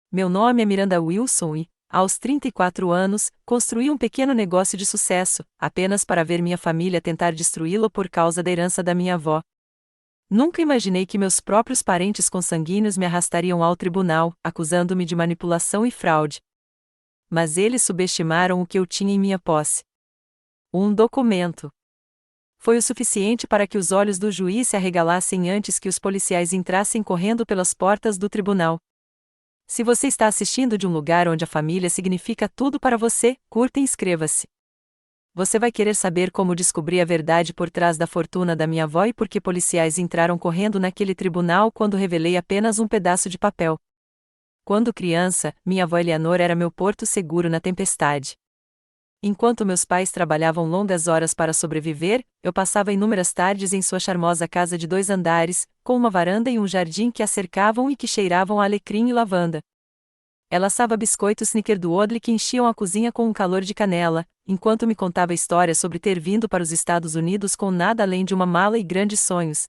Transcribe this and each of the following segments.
Meu nome é Miranda Wilson e, aos 34 anos, construí um pequeno negócio de sucesso, apenas para ver minha família tentar destruí-lo por causa da herança da minha avó. Nunca imaginei que meus próprios parentes consanguíneos me arrastariam ao tribunal, acusando-me de manipulação e fraude. Mas eles subestimaram o que eu tinha em minha posse. Um documento. Foi o suficiente para que os olhos do juiz se arregalassem antes que os policiais entrassem correndo pelas portas do tribunal. Se você está assistindo de um lugar onde a família significa tudo para você, curta e inscreva-se. Você vai querer saber como descobri a verdade por trás da fortuna da minha avó e por que policiais entraram correndo naquele tribunal quando revelei apenas um pedaço de papel. Quando criança, minha avó Eleanor era meu porto seguro na tempestade. Enquanto meus pais trabalhavam longas horas para sobreviver, eu passava inúmeras tardes em sua charmosa casa de 2 andares, com uma varanda e um jardim que a cercavam e que cheiravam a alecrim e lavanda. Ela assava biscoitos snickerdoodle que enchiam a cozinha com um calor de canela, enquanto me contava histórias sobre ter vindo para os Estados Unidos com nada além de uma mala e grandes sonhos.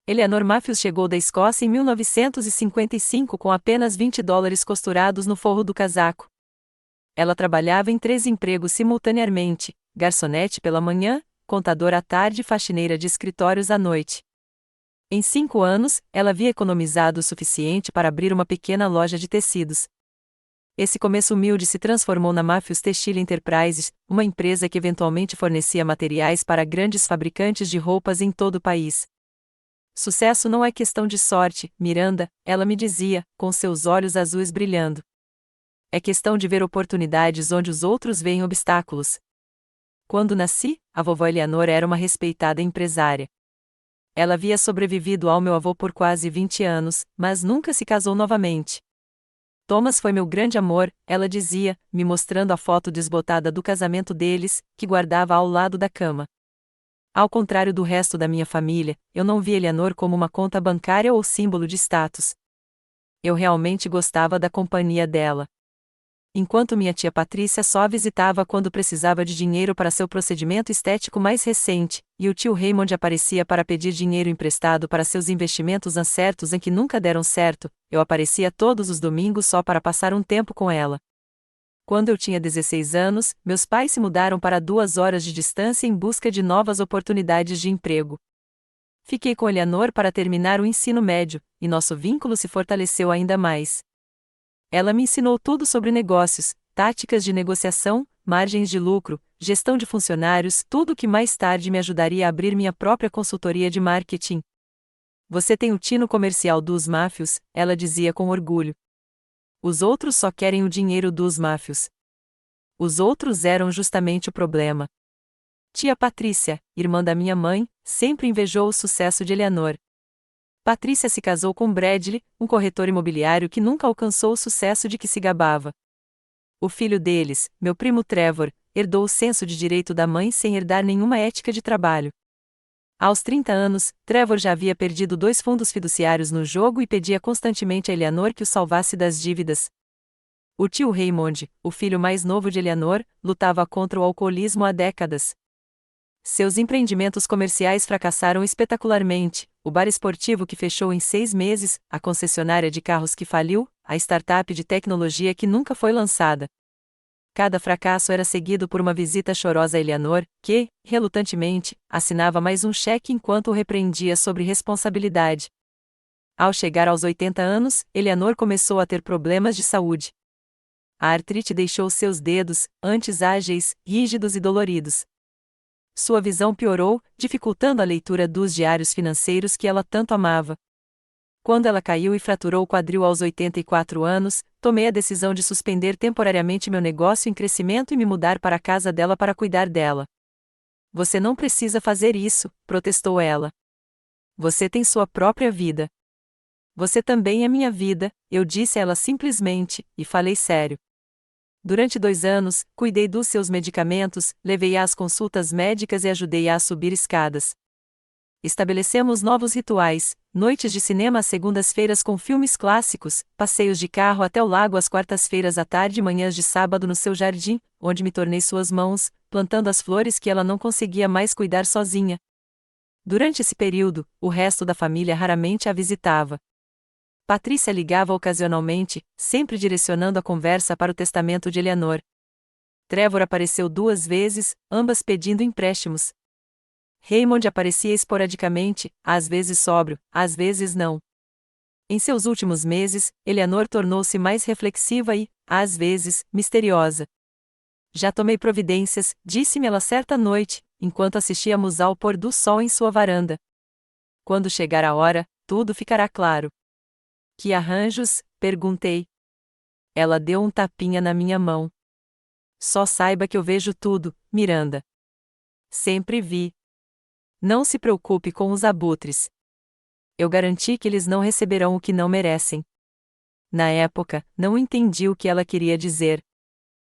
Eleanor Matthews chegou da Escócia em 1955 com apenas $20 costurados no forro do casaco. Ela trabalhava em 3 empregos simultaneamente: garçonete pela manhã, contadora à tarde e faxineira de escritórios à noite. Em 5 anos, ela havia economizado o suficiente para abrir uma pequena loja de tecidos. Esse começo humilde se transformou na Matthews Textile Enterprises, uma empresa que eventualmente fornecia materiais para grandes fabricantes de roupas em todo o país. Sucesso não é questão de sorte, Miranda, ela me dizia, com seus olhos azuis brilhando. É questão de ver oportunidades onde os outros veem obstáculos. Quando nasci, a vovó Eleanor era uma respeitada empresária. Ela havia sobrevivido ao meu avô por quase 20 anos, mas nunca se casou novamente. Thomas foi meu grande amor, ela dizia, me mostrando a foto desbotada do casamento deles, que guardava ao lado da cama. Ao contrário do resto da minha família, eu não vi Eleanor como uma conta bancária ou símbolo de status. Eu realmente gostava da companhia dela. Enquanto minha tia Patrícia só a visitava quando precisava de dinheiro para seu procedimento estético mais recente, e o tio Raymond aparecia para pedir dinheiro emprestado para seus investimentos incertos em que nunca deram certo, eu aparecia todos os domingos só para passar um tempo com ela. Quando eu tinha 16 anos, meus pais se mudaram para 2 horas de distância em busca de novas oportunidades de emprego. Fiquei com Eleanor para terminar o ensino médio, e nosso vínculo se fortaleceu ainda mais. Ela me ensinou tudo sobre negócios, táticas de negociação, margens de lucro, gestão de funcionários, tudo o que mais tarde me ajudaria a abrir minha própria consultoria de marketing. Você tem o tino comercial dos Matthews, ela dizia com orgulho. Os outros só querem o dinheiro dos Matthews. Os outros eram justamente o problema. Tia Patrícia, irmã da minha mãe, sempre invejou o sucesso de Eleanor. Patrícia se casou com Bradley, um corretor imobiliário que nunca alcançou o sucesso de que se gabava. O filho deles, meu primo Trevor, herdou o senso de direito da mãe sem herdar nenhuma ética de trabalho. Aos 30 anos, Trevor já havia perdido 2 fundos fiduciários no jogo e pedia constantemente a Eleanor que o salvasse das dívidas. O tio Raymond, o filho mais novo de Eleanor, lutava contra o alcoolismo há décadas. Seus empreendimentos comerciais fracassaram espetacularmente: o bar esportivo que fechou em 6 meses, a concessionária de carros que faliu, a startup de tecnologia que nunca foi lançada. Cada fracasso era seguido por uma visita chorosa a Eleanor, que, relutantemente, assinava mais um cheque enquanto o repreendia sobre responsabilidade. Ao chegar aos 80 anos, Eleanor começou a ter problemas de saúde. A artrite deixou seus dedos, antes ágeis, rígidos e doloridos. Sua visão piorou, dificultando a leitura dos diários financeiros que ela tanto amava. Quando ela caiu e fraturou o quadril aos 84 anos, tomei a decisão de suspender temporariamente meu negócio em crescimento e me mudar para a casa dela para cuidar dela. Você não precisa fazer isso, protestou ela. Você tem sua própria vida. Você também é minha vida, eu disse a ela simplesmente, e falei sério. Durante 2 anos, cuidei dos seus medicamentos, levei-a às consultas médicas e ajudei-a a subir escadas. Estabelecemos novos rituais: noites de cinema às segundas-feiras com filmes clássicos, passeios de carro até o lago às quartas-feiras à tarde e manhãs de sábado no seu jardim, onde me tornei suas mãos, plantando as flores que ela não conseguia mais cuidar sozinha. Durante esse período, o resto da família raramente a visitava. Patrícia ligava ocasionalmente, sempre direcionando a conversa para o testamento de Eleanor. Trevor apareceu 2 vezes, ambas pedindo empréstimos. Raymond aparecia esporadicamente, às vezes sóbrio, às vezes não. Em seus últimos meses, Eleanor tornou-se mais reflexiva e, às vezes, misteriosa. Já tomei providências, disse-me ela certa noite, enquanto assistíamos ao pôr do sol em sua varanda. Quando chegar a hora, tudo ficará claro. Que arranjos? Perguntei. Ela deu um tapinha na minha mão. Só saiba que eu vejo tudo, Miranda. Sempre vi. Não se preocupe com os abutres. Eu garanti que eles não receberão o que não merecem. Na época, não entendi o que ela queria dizer.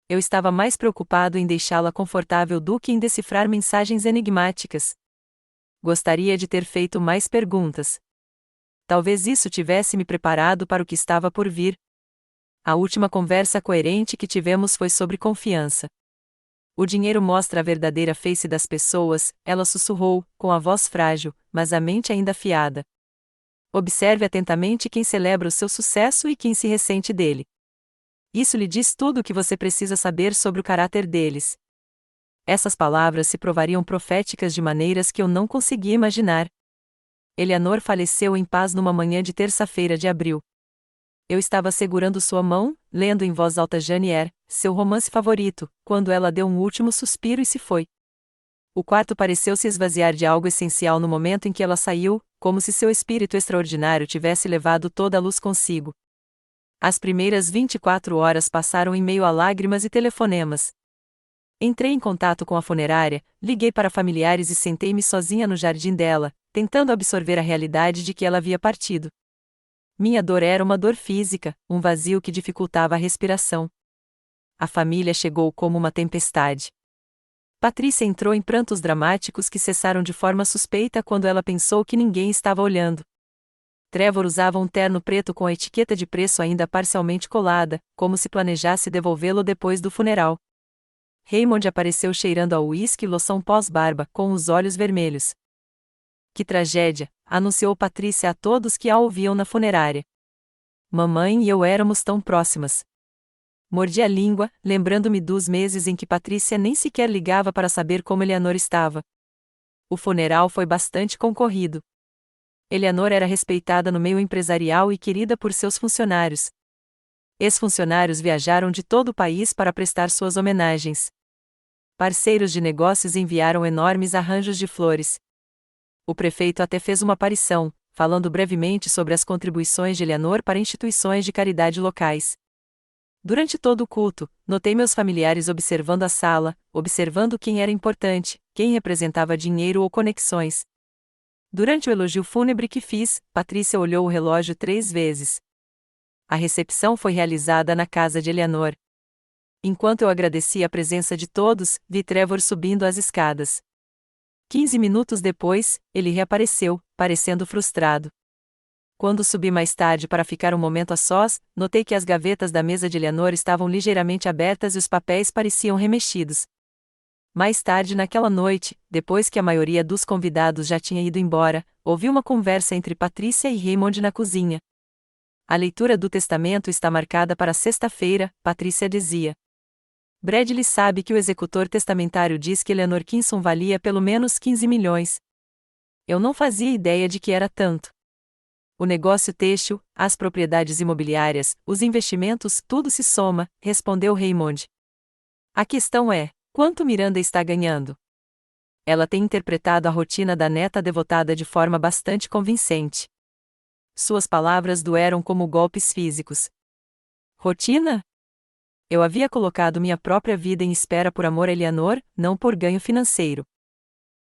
Eu estava mais preocupado em deixá-la confortável do que em decifrar mensagens enigmáticas. Gostaria de ter feito mais perguntas. Talvez isso tivesse me preparado para o que estava por vir. A última conversa coerente que tivemos foi sobre confiança. O dinheiro mostra a verdadeira face das pessoas, ela sussurrou, com a voz frágil, mas a mente ainda afiada. Observe atentamente quem celebra o seu sucesso e quem se ressente dele. Isso lhe diz tudo o que você precisa saber sobre o caráter deles. Essas palavras se provariam proféticas de maneiras que eu não conseguia imaginar. Eleanor faleceu em paz numa manhã de terça-feira de abril. Eu estava segurando sua mão, lendo em voz alta Jane Eyre, seu romance favorito, quando ela deu um último suspiro e se foi. O quarto pareceu se esvaziar de algo essencial no momento em que ela saiu, como se seu espírito extraordinário tivesse levado toda a luz consigo. As primeiras 24 horas passaram em meio a lágrimas e telefonemas. Entrei em contato com a funerária, liguei para familiares e sentei-me sozinha no jardim dela, tentando absorver a realidade de que ela havia partido. Minha dor era uma dor física, um vazio que dificultava a respiração. A família chegou como uma tempestade. Patrícia entrou em prantos dramáticos que cessaram de forma suspeita quando ela pensou que ninguém estava olhando. Trevor usava um terno preto com a etiqueta de preço ainda parcialmente colada, como se planejasse devolvê-lo depois do funeral. Raymond apareceu cheirando a uísque e loção pós-barba, com os olhos vermelhos. Que tragédia, anunciou Patrícia a todos que a ouviam na funerária. Mamãe e eu éramos tão próximas. Mordi a língua, lembrando-me dos meses em que Patrícia nem sequer ligava para saber como Eleanor estava. O funeral foi bastante concorrido. Eleanor era respeitada no meio empresarial e querida por seus funcionários. Ex-funcionários viajaram de todo o país para prestar suas homenagens. Parceiros de negócios enviaram enormes arranjos de flores. O prefeito até fez uma aparição, falando brevemente sobre as contribuições de Eleanor para instituições de caridade locais. Durante todo o culto, notei meus familiares observando a sala, observando quem era importante, quem representava dinheiro ou conexões. Durante o elogio fúnebre que fiz, Patrícia olhou o relógio 3 vezes. A recepção foi realizada na casa de Eleanor. Enquanto eu agradecia a presença de todos, vi Trevor subindo as escadas. 15 minutos depois, ele reapareceu, parecendo frustrado. Quando subi mais tarde para ficar um momento a sós, notei que as gavetas da mesa de Eleanor estavam ligeiramente abertas e os papéis pareciam remexidos. Mais tarde naquela noite, depois que a maioria dos convidados já tinha ido embora, ouvi uma conversa entre Patrícia e Raymond na cozinha. A leitura do testamento está marcada para sexta-feira, Patrícia dizia. Bradley sabe que o executor testamentário diz que Eleanor Kinson valia pelo menos 15 milhões. Eu não fazia ideia de que era tanto. O negócio têxtil, as propriedades imobiliárias, os investimentos, tudo se soma, respondeu Raymond. A questão é, quanto Miranda está ganhando? Ela tem interpretado a rotina da neta devotada de forma bastante convincente. Suas palavras doeram como golpes físicos. Rotina? Eu havia colocado minha própria vida em espera por amor a Eleanor, não por ganho financeiro.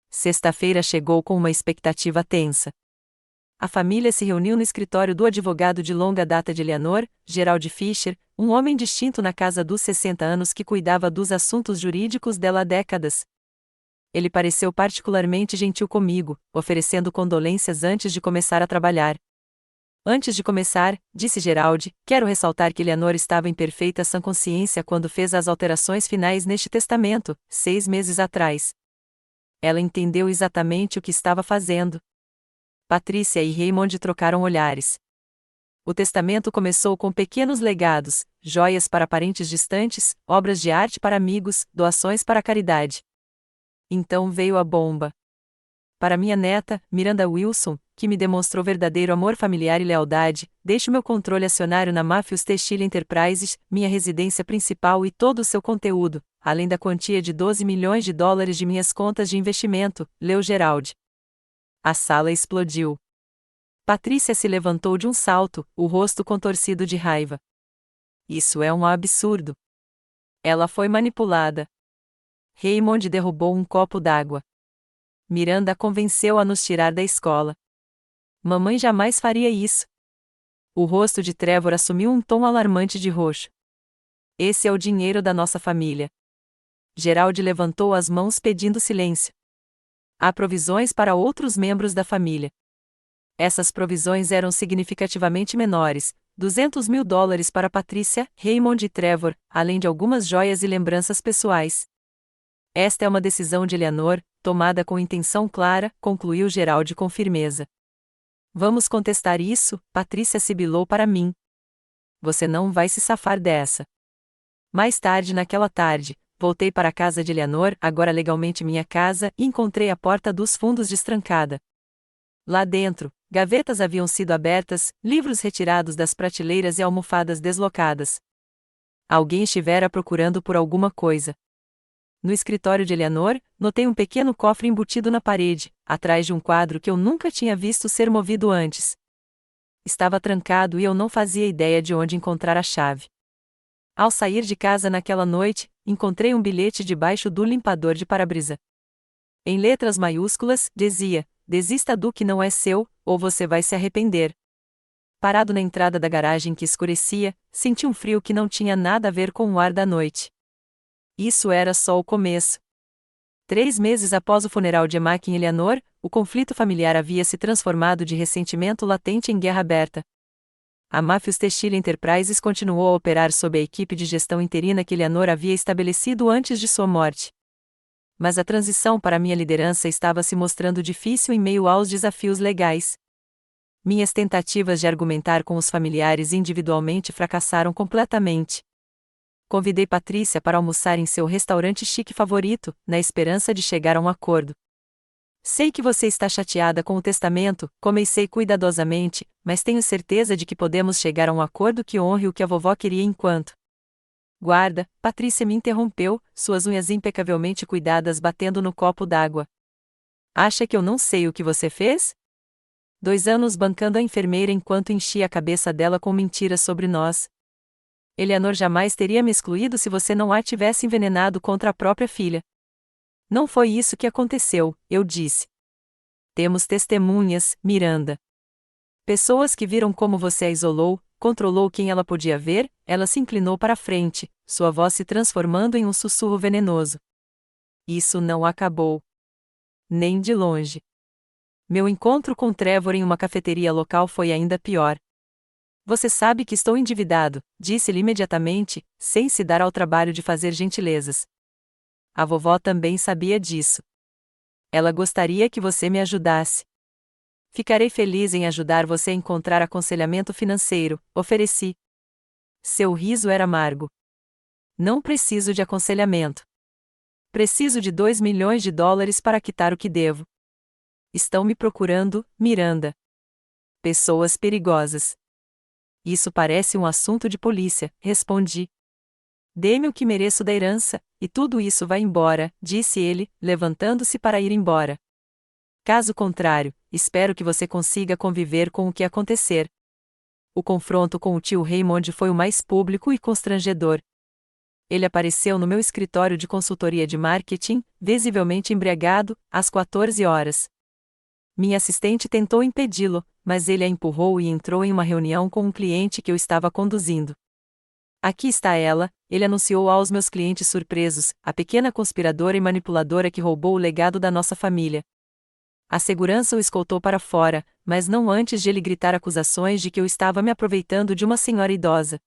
Sexta-feira chegou com uma expectativa tensa. A família se reuniu no escritório do advogado de longa data de Eleanor, Gerald Fisher, um homem distinto na casa dos 60 anos que cuidava dos assuntos jurídicos dela há décadas. Ele pareceu particularmente gentil comigo, oferecendo condolências antes de começar a trabalhar. Antes de começar, disse Gerald, quero ressaltar que Eleanor estava em perfeita sã consciência quando fez as alterações finais neste testamento, 6 meses atrás. Ela entendeu exatamente o que estava fazendo. Patrícia e Raymond trocaram olhares. O testamento começou com pequenos legados, joias para parentes distantes, obras de arte para amigos, doações para a caridade. Então veio a bomba. Para minha neta, Miranda Wilson, que me demonstrou verdadeiro amor familiar e lealdade, deixo meu controle acionário na Matthews Textile Enterprises, minha residência principal e todo o seu conteúdo, além da quantia de 12 milhões de dólares de minhas contas de investimento, leu Gerald. A sala explodiu. Patrícia se levantou de um salto, o rosto contorcido de raiva. Isso é um absurdo. Ela foi manipulada. Raymond derrubou um copo d'água. Miranda a convenceu a nos tirar da escola. Mamãe jamais faria isso. O rosto de Trevor assumiu um tom alarmante de roxo. Esse é o dinheiro da nossa família. Gerald levantou as mãos pedindo silêncio. Há provisões para outros membros da família. Essas provisões eram significativamente menores, 200 mil dólares para Patrícia, Raymond e Trevor, além de algumas joias e lembranças pessoais. Esta é uma decisão de Eleanor, tomada com intenção clara, concluiu Gerald com firmeza. Vamos contestar isso, Patrícia sibilou para mim. Você não vai se safar dessa. Mais tarde naquela tarde, voltei para a casa de Eleanor, agora legalmente minha casa, e encontrei a porta dos fundos destrancada. Lá dentro, gavetas haviam sido abertas, livros retirados das prateleiras e almofadas deslocadas. Alguém estivera procurando por alguma coisa. No escritório de Eleanor, notei um pequeno cofre embutido na parede, atrás de um quadro que eu nunca tinha visto ser movido antes. Estava trancado e eu não fazia ideia de onde encontrar a chave. Ao sair de casa naquela noite, encontrei um bilhete debaixo do limpador de para-brisa. Em letras maiúsculas, dizia: desista do que não é seu, ou você vai se arrepender. Parado na entrada da garagem que escurecia, senti um frio que não tinha nada a ver com o ar da noite. Isso era só o começo. 3 meses após o funeral de Emma em Eleanor, o conflito familiar havia se transformado de ressentimento latente em guerra aberta. A Matthews Textile Enterprises continuou a operar sob a equipe de gestão interina que Eleanor havia estabelecido antes de sua morte. Mas a transição para minha liderança estava se mostrando difícil em meio aos desafios legais. Minhas tentativas de argumentar com os familiares individualmente fracassaram completamente. Convidei Patrícia para almoçar em seu restaurante chique favorito, na esperança de chegar a um acordo. Sei que você está chateada com o testamento, comecei cuidadosamente, mas tenho certeza de que podemos chegar a um acordo que honre o que a vovó queria enquanto. Guarda, Patrícia me interrompeu, suas unhas impecavelmente cuidadas batendo no copo d'água. Acha que eu não sei o que você fez? 2 anos bancando a enfermeira enquanto enchia a cabeça dela com mentiras sobre nós. Eleanor jamais teria me excluído se você não a tivesse envenenado contra a própria filha. Não foi isso que aconteceu, eu disse. Temos testemunhas, Miranda. Pessoas que viram como você a isolou, controlou quem ela podia ver, ela se inclinou para a frente, sua voz se transformando em um sussurro venenoso. Isso não acabou. Nem de longe. Meu encontro com Trevor em uma cafeteria local foi ainda pior. Você sabe que estou endividado, disse-lhe imediatamente, sem se dar ao trabalho de fazer gentilezas. A vovó também sabia disso. Ela gostaria que você me ajudasse. Ficarei feliz em ajudar você a encontrar aconselhamento financeiro, ofereci. Seu riso era amargo. Não preciso de aconselhamento. Preciso de 2 milhões de dólares para quitar o que devo. Estão me procurando, Miranda. Pessoas perigosas. Isso parece um assunto de polícia, respondi. Dê-me o que mereço da herança, e tudo isso vai embora, disse ele, levantando-se para ir embora. Caso contrário, espero que você consiga conviver com o que acontecer. O confronto com o tio Raymond foi o mais público e constrangedor. Ele apareceu no meu escritório de consultoria de marketing, visivelmente embriagado, às 14 horas. Minha assistente tentou impedi-lo, mas ele a empurrou e entrou em uma reunião com um cliente que eu estava conduzindo. Aqui está ela, ele anunciou aos meus clientes surpresos, a pequena conspiradora e manipuladora que roubou o legado da nossa família. A segurança o escoltou para fora, mas não antes de ele gritar acusações de que eu estava me aproveitando de uma senhora idosa.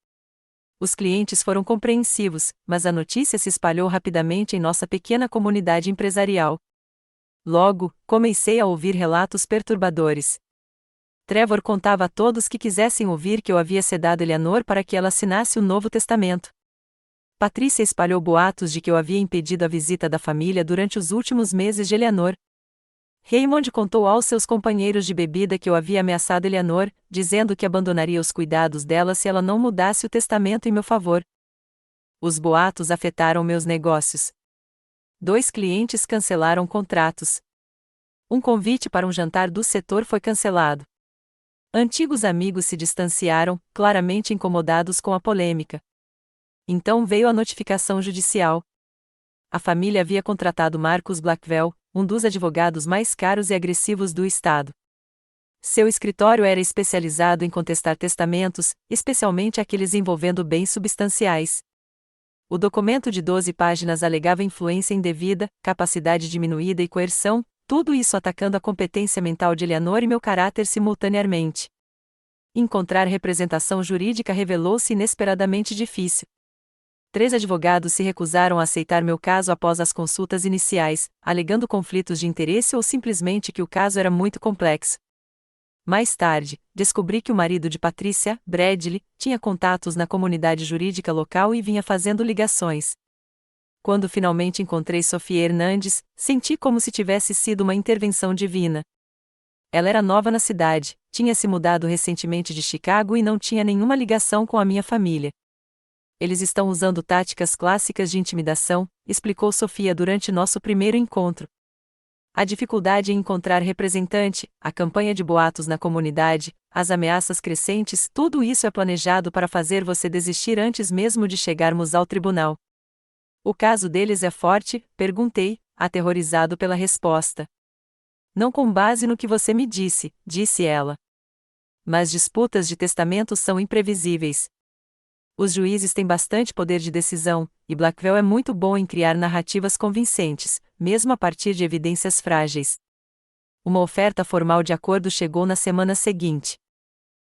Os clientes foram compreensivos, mas a notícia se espalhou rapidamente em nossa pequena comunidade empresarial. Logo, comecei a ouvir relatos perturbadores. Trevor contava a todos que quisessem ouvir que eu havia sedado Eleanor para que ela assinasse o Novo Testamento. Patrícia espalhou boatos de que eu havia impedido a visita da família durante os últimos meses de Eleanor. Raymond contou aos seus companheiros de bebida que eu havia ameaçado Eleanor, dizendo que abandonaria os cuidados dela se ela não mudasse o testamento em meu favor. Os boatos afetaram meus negócios. 2 clientes cancelaram contratos. Um convite para um jantar do setor foi cancelado. Antigos amigos se distanciaram, claramente incomodados com a polêmica. Então veio a notificação judicial. A família havia contratado Marcus Blackwell, um dos advogados mais caros e agressivos do estado. Seu escritório era especializado em contestar testamentos, especialmente aqueles envolvendo bens substanciais. O documento de 12 páginas alegava influência indevida, capacidade diminuída e coerção, tudo isso atacando a competência mental de Eleanor e meu caráter simultaneamente. Encontrar representação jurídica revelou-se inesperadamente difícil. 3 advogados se recusaram a aceitar meu caso após as consultas iniciais, alegando conflitos de interesse ou simplesmente que o caso era muito complexo. Mais tarde, descobri que o marido de Patrícia, Bradley, tinha contatos na comunidade jurídica local e vinha fazendo ligações. Quando finalmente encontrei Sofia Hernandes, senti como se tivesse sido uma intervenção divina. Ela era nova na cidade, tinha se mudado recentemente de Chicago e não tinha nenhuma ligação com a minha família. Eles estão usando táticas clássicas de intimidação, explicou Sofia durante nosso primeiro encontro. A dificuldade em encontrar representante, a campanha de boatos na comunidade, as ameaças crescentes, tudo isso é planejado para fazer você desistir antes mesmo de chegarmos ao tribunal. O caso deles é forte? Perguntei, aterrorizado pela resposta. Não com base no que você me disse, disse ela. Mas disputas de testamentos são imprevisíveis. Os juízes têm bastante poder de decisão, e Blackwell é muito bom em criar narrativas convincentes, mesmo a partir de evidências frágeis. Uma oferta formal de acordo chegou na semana seguinte.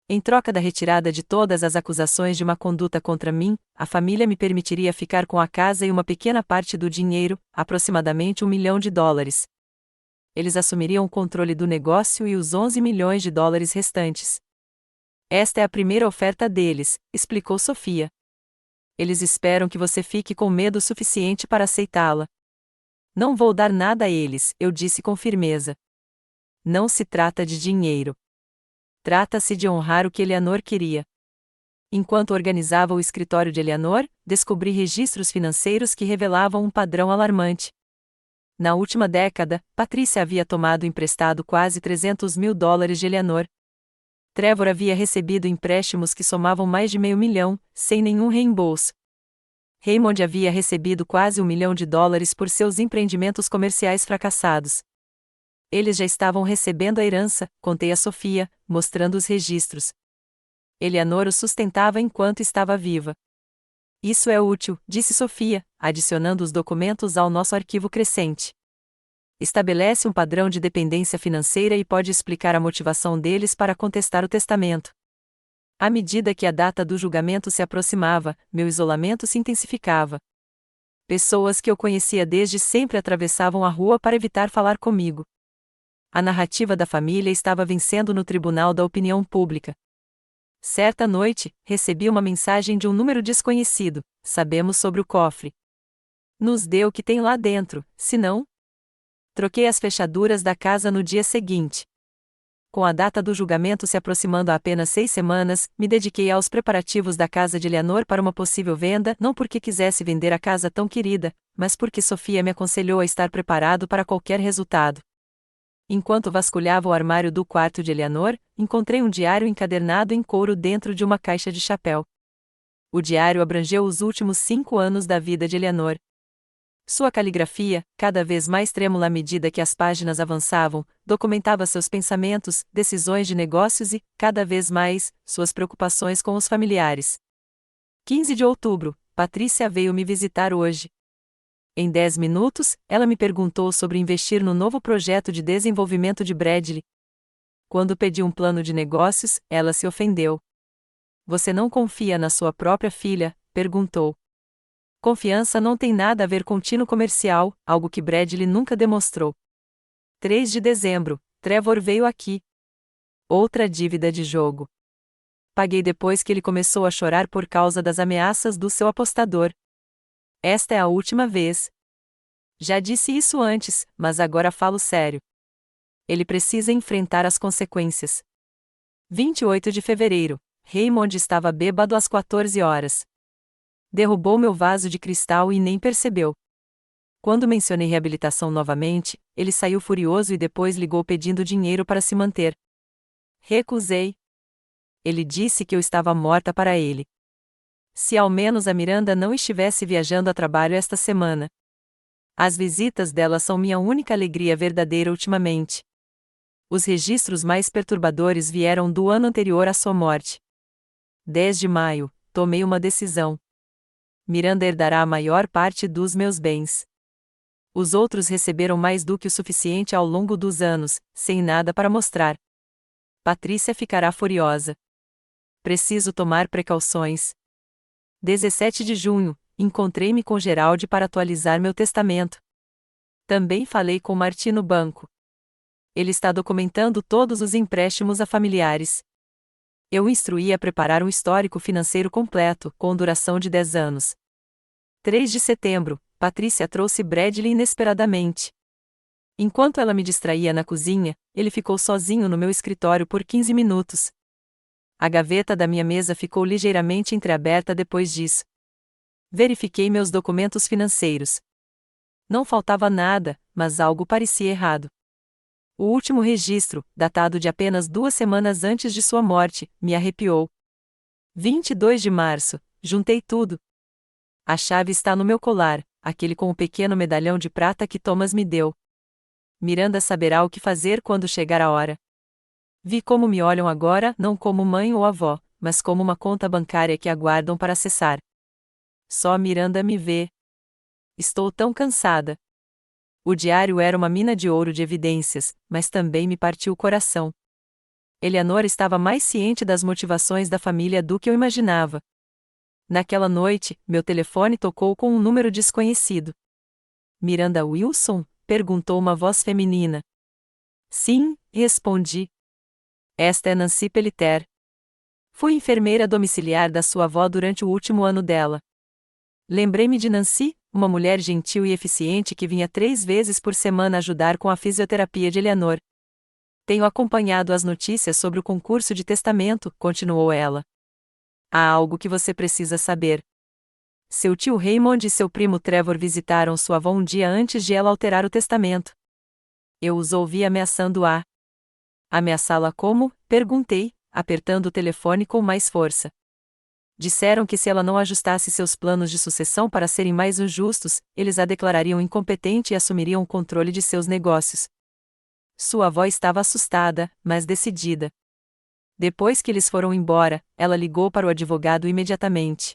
Em troca da retirada de todas as acusações de má conduta contra mim, a família me permitiria ficar com a casa e uma pequena parte do dinheiro, aproximadamente $1 milhão. Eles assumiriam o controle do negócio e os $11 milhões restantes. Esta é a primeira oferta deles, explicou Sofia. Eles esperam que você fique com medo suficiente para aceitá-la. Não vou dar nada a eles, eu disse com firmeza. Não se trata de dinheiro. Trata-se de honrar o que Eleanor queria. Enquanto organizava o escritório de Eleanor, descobri registros financeiros que revelavam um padrão alarmante. Na última década, Patrícia havia tomado emprestado quase $300 mil de Eleanor. Trevor havia recebido empréstimos que somavam mais de $500 mil, sem nenhum reembolso. Raymond havia recebido quase $1 milhão por seus empreendimentos comerciais fracassados. Eles já estavam recebendo a herança, contei a Sofia, mostrando os registros. Eleanor o sustentava enquanto estava viva. Isso é útil, disse Sofia, adicionando os documentos ao nosso arquivo crescente. Estabelece um padrão de dependência financeira e pode explicar a motivação deles para contestar o testamento. À medida que a data do julgamento se aproximava, meu isolamento se intensificava. Pessoas que eu conhecia desde sempre atravessavam a rua para evitar falar comigo. A narrativa da família estava vencendo no tribunal da opinião pública. Certa noite, recebi uma mensagem de um número desconhecido: sabemos sobre o cofre. Nos dê o que tem lá dentro, senão... Troquei as fechaduras da casa no dia seguinte. Com a data do julgamento se aproximando há apenas 6 semanas, me dediquei aos preparativos da casa de Eleanor para uma possível venda, não porque quisesse vender a casa tão querida, mas porque Sofia me aconselhou a estar preparado para qualquer resultado. Enquanto vasculhava o armário do quarto de Eleanor, encontrei um diário encadernado em couro dentro de uma caixa de chapéu. O diário abrangeu os últimos 5 anos da vida de Eleanor. Sua caligrafia, cada vez mais trêmula à medida que as páginas avançavam, documentava seus pensamentos, decisões de negócios e, cada vez mais, suas preocupações com os familiares. 15 de outubro, Patrícia veio me visitar hoje. Em 10 minutos, ela me perguntou sobre investir no novo projeto de desenvolvimento de Bradley. Quando pedi um plano de negócios, ela se ofendeu. Você não confia na sua própria filha? Perguntou. Confiança não tem nada a ver com tino comercial, algo que Bradley nunca demonstrou. 3 de dezembro, Trevor veio aqui. Outra dívida de jogo. Paguei depois que ele começou a chorar por causa das ameaças do seu apostador. Esta é a última vez. Já disse isso antes, mas agora falo sério. Ele precisa enfrentar as consequências. 28 de fevereiro. Raymond estava bêbado às 14 horas. Derrubou meu vaso de cristal e nem percebeu. Quando mencionei reabilitação novamente, ele saiu furioso e depois ligou pedindo dinheiro para se manter. Recusei. Ele disse que eu estava morta para ele. Se ao menos a Miranda não estivesse viajando a trabalho esta semana. As visitas dela são minha única alegria verdadeira ultimamente. Os registros mais perturbadores vieram do ano anterior à sua morte. 10 de maio, tomei uma decisão. Miranda herdará a maior parte dos meus bens. Os outros receberam mais do que o suficiente ao longo dos anos, sem nada para mostrar. Patrícia ficará furiosa. Preciso tomar precauções. 17 de junho, encontrei-me com Geraldi para atualizar meu testamento. Também falei com Marti no banco. Ele está documentando todos os empréstimos a familiares. Eu o instruí a preparar um histórico financeiro completo, com duração de 10 anos. 3 de setembro, Patrícia trouxe Bradley inesperadamente. Enquanto ela me distraía na cozinha, ele ficou sozinho no meu escritório por 15 minutos. A gaveta da minha mesa ficou ligeiramente entreaberta depois disso. Verifiquei meus documentos financeiros. Não faltava nada, mas algo parecia errado. O último registro, datado de apenas 2 semanas antes de sua morte, me arrepiou. 22 de março, juntei tudo. A chave está no meu colar, aquele com o pequeno medalhão de prata que Thomas me deu. Miranda saberá o que fazer quando chegar a hora. Vi como me olham agora, não como mãe ou avó, mas como uma conta bancária que aguardam para acessar. Só Miranda me vê. Estou tão cansada. O diário era uma mina de ouro de evidências, mas também me partiu o coração. Eleanor estava mais ciente das motivações da família do que eu imaginava. Naquela noite, meu telefone tocou com um número desconhecido. Miranda Wilson? Perguntou uma voz feminina. Sim, respondi. Esta é Nancy Pelliter. Fui enfermeira domiciliar da sua avó durante o último ano dela. Lembrei-me de Nancy, uma mulher gentil e eficiente que vinha 3 vezes por semana ajudar com a fisioterapia de Eleanor. Tenho acompanhado as notícias sobre o concurso de testamento, continuou ela. Há algo que você precisa saber. Seu tio Raymond e seu primo Trevor visitaram sua avó um dia antes de ela alterar o testamento. Eu os ouvi ameaçando-a. Ameaçá-la como? Perguntei, apertando o telefone com mais força. Disseram que se ela não ajustasse seus planos de sucessão para serem mais justos, eles a declarariam incompetente e assumiriam o controle de seus negócios. Sua avó estava assustada, mas decidida. Depois que eles foram embora, ela ligou para o advogado imediatamente.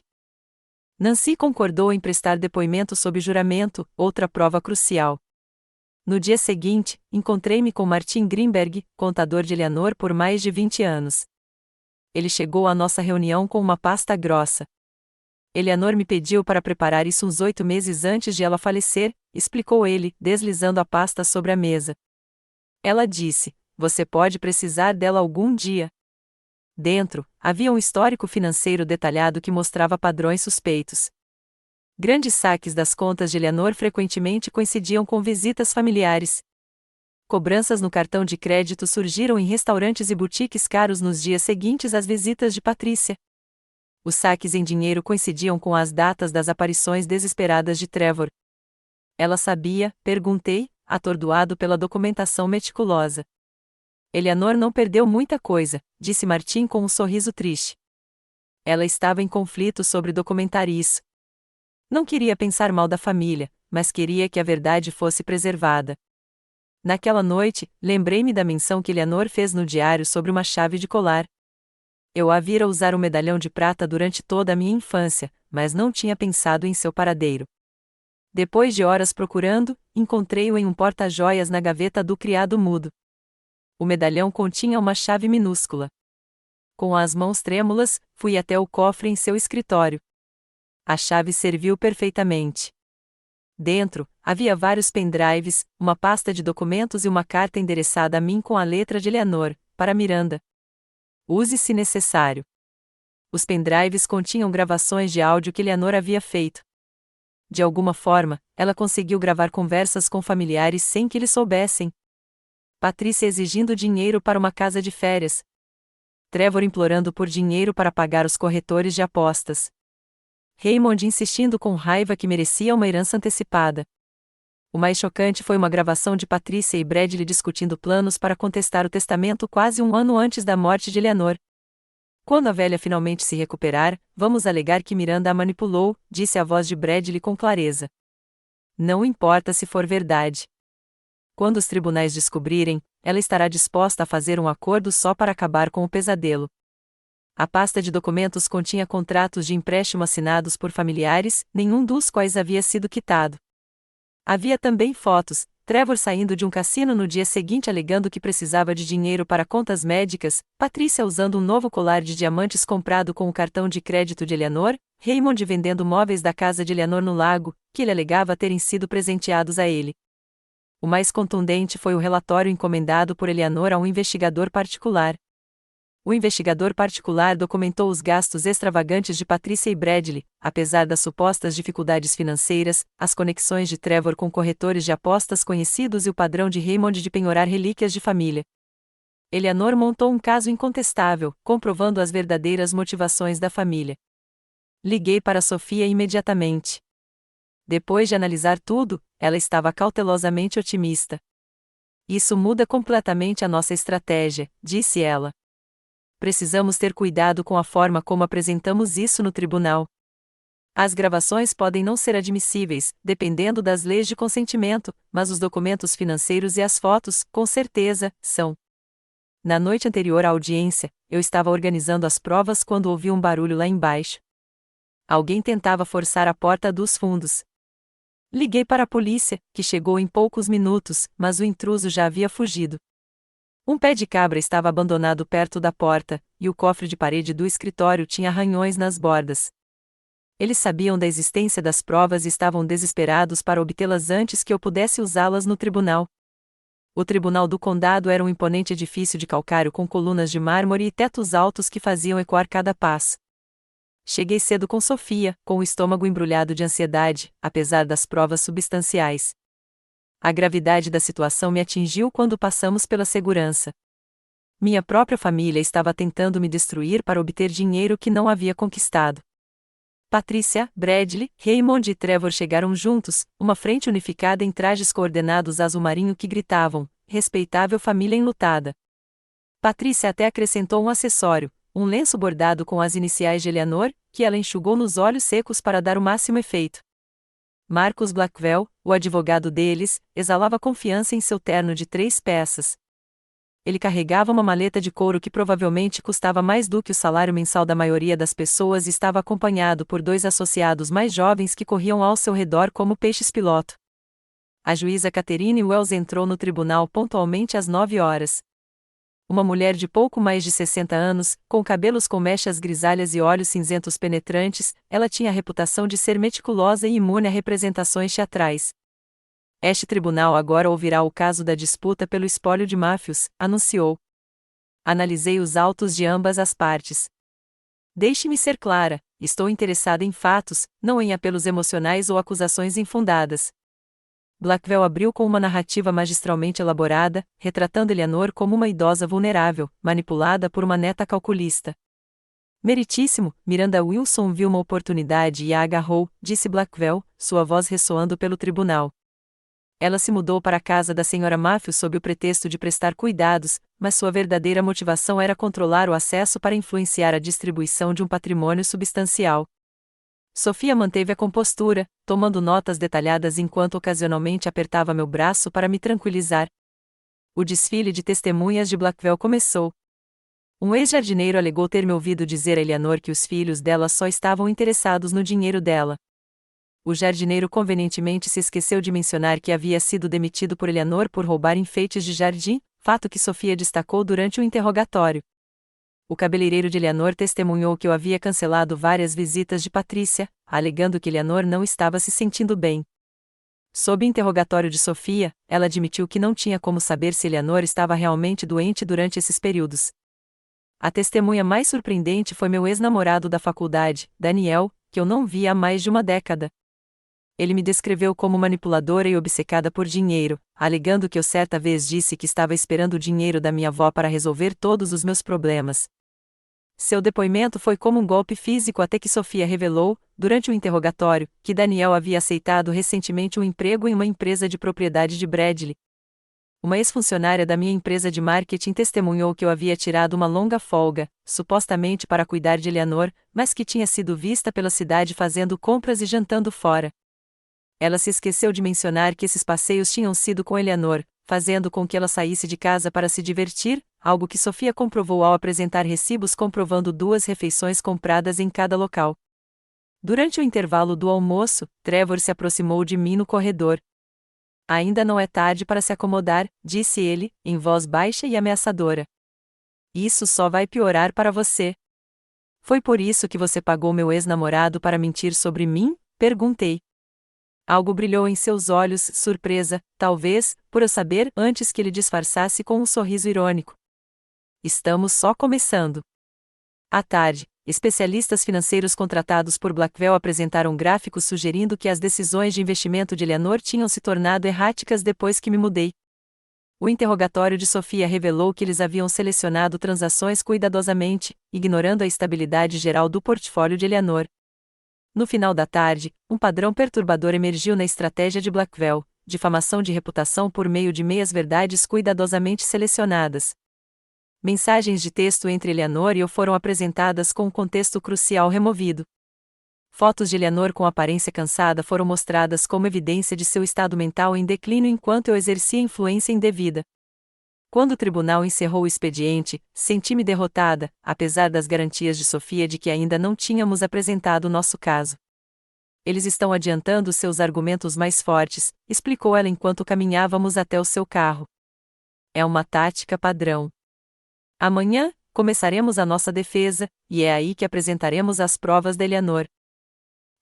Nancy concordou em prestar depoimento sob juramento, outra prova crucial. No dia seguinte, encontrei-me com Martin Greenberg, contador de Eleanor por mais de 20 anos. Ele chegou à nossa reunião com uma pasta grossa. Eleanor me pediu para preparar isso uns 8 meses antes de ela falecer, explicou ele, deslizando a pasta sobre a mesa. Ela disse: você pode precisar dela algum dia. Dentro, havia um histórico financeiro detalhado que mostrava padrões suspeitos. Grandes saques das contas de Eleanor frequentemente coincidiam com visitas familiares. Cobranças no cartão de crédito surgiram em restaurantes e boutiques caros nos dias seguintes às visitas de Patrícia. Os saques em dinheiro coincidiam com as datas das aparições desesperadas de Trevor. Ela sabia? Perguntei, atordoado pela documentação meticulosa. Eleanor não perdeu muita coisa, disse Martin com um sorriso triste. Ela estava em conflito sobre documentar isso. Não queria pensar mal da família, mas queria que a verdade fosse preservada. Naquela noite, lembrei-me da menção que Eleanor fez no diário sobre uma chave de colar. Eu a vira usar um medalhão de prata durante toda a minha infância, mas não tinha pensado em seu paradeiro. Depois de horas procurando, encontrei-o em um porta-joias na gaveta do criado mudo. O medalhão continha uma chave minúscula. Com as mãos trêmulas, fui até o cofre em seu escritório. A chave serviu perfeitamente. Dentro, havia vários pendrives, uma pasta de documentos e uma carta endereçada a mim com a letra de Eleanor, para Miranda. Use se necessário. Os pendrives continham gravações de áudio que Eleanor havia feito. De alguma forma, ela conseguiu gravar conversas com familiares sem que eles soubessem. Patrícia exigindo dinheiro para uma casa de férias. Trevor implorando por dinheiro para pagar os corretores de apostas. Raymond insistindo com raiva que merecia uma herança antecipada. O mais chocante foi uma gravação de Patrícia e Bradley discutindo planos para contestar o testamento quase um ano antes da morte de Eleanor. Quando a velha finalmente se recuperar, vamos alegar que Miranda a manipulou, disse a voz de Bradley com clareza. Não importa se for verdade. Quando os tribunais descobrirem, ela estará disposta a fazer um acordo só para acabar com o pesadelo. A pasta de documentos continha contratos de empréstimo assinados por familiares, nenhum dos quais havia sido quitado. Havia também fotos, Trevor saindo de um cassino no dia seguinte alegando que precisava de dinheiro para contas médicas, Patrícia usando um novo colar de diamantes comprado com o cartão de crédito de Eleanor, Raymond vendendo móveis da casa de Eleanor no lago, que ele alegava terem sido presenteados a ele. O mais contundente foi o relatório encomendado por Eleanor a um investigador particular. O investigador particular documentou os gastos extravagantes de Patrícia e Bradley, apesar das supostas dificuldades financeiras, as conexões de Trevor com corretores de apostas conhecidos e o padrão de Raymond de penhorar relíquias de família. Eleanor montou um caso incontestável, comprovando as verdadeiras motivações da família. Liguei para Sofia imediatamente. Depois de analisar tudo, ela estava cautelosamente otimista. Isso muda completamente a nossa estratégia, disse ela. Precisamos ter cuidado com a forma como apresentamos isso no tribunal. As gravações podem não ser admissíveis, dependendo das leis de consentimento, mas os documentos financeiros e as fotos, com certeza, são. Na noite anterior à audiência, eu estava organizando as provas quando ouvi um barulho lá embaixo. Alguém tentava forçar a porta dos fundos. Liguei para a polícia, que chegou em poucos minutos, mas o intruso já havia fugido. Um pé de cabra estava abandonado perto da porta, e o cofre de parede do escritório tinha arranhões nas bordas. Eles sabiam da existência das provas e estavam desesperados para obtê-las antes que eu pudesse usá-las no tribunal. O tribunal do condado era um imponente edifício de calcário com colunas de mármore e tetos altos que faziam ecoar cada passo. Cheguei cedo com Sofia, com o estômago embrulhado de ansiedade, apesar das provas substanciais. A gravidade da situação me atingiu quando passamos pela segurança. Minha própria família estava tentando me destruir para obter dinheiro que não havia conquistado. Patrícia, Bradley, Raymond e Trevor chegaram juntos, uma frente unificada em trajes coordenados azul marinho que gritavam: respeitável família enlutada. Patrícia até acrescentou um acessório, um lenço bordado com as iniciais de Eleanor, que ela enxugou nos olhos secos para dar o máximo efeito. Marcus Blackwell, o advogado deles, exalava confiança em seu terno de 3 peças. Ele carregava uma maleta de couro que provavelmente custava mais do que o salário mensal da maioria das pessoas e estava acompanhado por 2 associados mais jovens que corriam ao seu redor como peixes-piloto. A juíza Catherine Wells entrou no tribunal pontualmente às 9 horas. Uma mulher de pouco mais de 60 anos, com cabelos com mechas grisalhas e olhos cinzentos penetrantes, ela tinha a reputação de ser meticulosa e imune a representações teatrais. Este tribunal agora ouvirá o caso da disputa pelo espólio de Matthews, anunciou. Analisei os autos de ambas as partes. Deixe-me ser clara, estou interessada em fatos, não em apelos emocionais ou acusações infundadas. Blackwell abriu com uma narrativa magistralmente elaborada, retratando Eleanor como uma idosa vulnerável, manipulada por uma neta calculista. Meritíssimo, Miranda Wilson viu uma oportunidade e a agarrou, disse Blackwell, sua voz ressoando pelo tribunal. Ela se mudou para a casa da Sra. Matthews sob o pretexto de prestar cuidados, mas sua verdadeira motivação era controlar o acesso para influenciar a distribuição de um patrimônio substancial. Sofia manteve a compostura, tomando notas detalhadas enquanto ocasionalmente apertava meu braço para me tranquilizar. O desfile de testemunhas de Blackwell começou. Um ex-jardineiro alegou ter me ouvido dizer a Eleanor que os filhos dela só estavam interessados no dinheiro dela. O jardineiro convenientemente se esqueceu de mencionar que havia sido demitido por Eleanor por roubar enfeites de jardim, fato que Sofia destacou durante o interrogatório. O cabeleireiro de Eleanor testemunhou que eu havia cancelado várias visitas de Patrícia, alegando que Eleanor não estava se sentindo bem. Sob interrogatório de Sofia, ela admitiu que não tinha como saber se Eleanor estava realmente doente durante esses períodos. A testemunha mais surpreendente foi meu ex-namorado da faculdade, Daniel, que eu não via há mais de uma década. Ele me descreveu como manipuladora e obcecada por dinheiro, alegando que eu certa vez disse que estava esperando o dinheiro da minha avó para resolver todos os meus problemas. Seu depoimento foi como um golpe físico até que Sofia revelou, durante o interrogatório, que Daniel havia aceitado recentemente um emprego em uma empresa de propriedade de Bradley. Uma ex-funcionária da minha empresa de marketing testemunhou que eu havia tirado uma longa folga, supostamente para cuidar de Eleanor, mas que tinha sido vista pela cidade fazendo compras e jantando fora. Ela se esqueceu de mencionar que esses passeios tinham sido com Eleanor, fazendo com que ela saísse de casa para se divertir, algo que Sofia comprovou ao apresentar recibos comprovando 2 refeições compradas em cada local. Durante o intervalo do almoço, Trevor se aproximou de mim no corredor. Ainda não é tarde para se acomodar, disse ele, em voz baixa e ameaçadora. Isso só vai piorar para você. Foi por isso que você pagou meu ex-namorado para mentir sobre mim? Perguntei. Algo brilhou em seus olhos, surpresa, talvez, por eu saber, antes que ele disfarçasse com um sorriso irônico. Estamos só começando. À tarde, especialistas financeiros contratados por Blackwell apresentaram gráficos sugerindo que as decisões de investimento de Eleanor tinham se tornado erráticas depois que me mudei. O interrogatório de Sofia revelou que eles haviam selecionado transações cuidadosamente, ignorando a estabilidade geral do portfólio de Eleanor. No final da tarde, um padrão perturbador emergiu na estratégia de Blackwell: difamação de reputação por meio de meias-verdades cuidadosamente selecionadas. Mensagens de texto entre Eleanor e eu foram apresentadas com um contexto crucial removido. Fotos de Eleanor com aparência cansada foram mostradas como evidência de seu estado mental em declínio enquanto eu exercia influência indevida. Quando o tribunal encerrou o expediente, senti-me derrotada, apesar das garantias de Sofia de que ainda não tínhamos apresentado nosso caso. Eles estão adiantando seus argumentos mais fortes, explicou ela enquanto caminhávamos até o seu carro. É uma tática padrão. Amanhã, começaremos a nossa defesa, e é aí que apresentaremos as provas de Eleanor.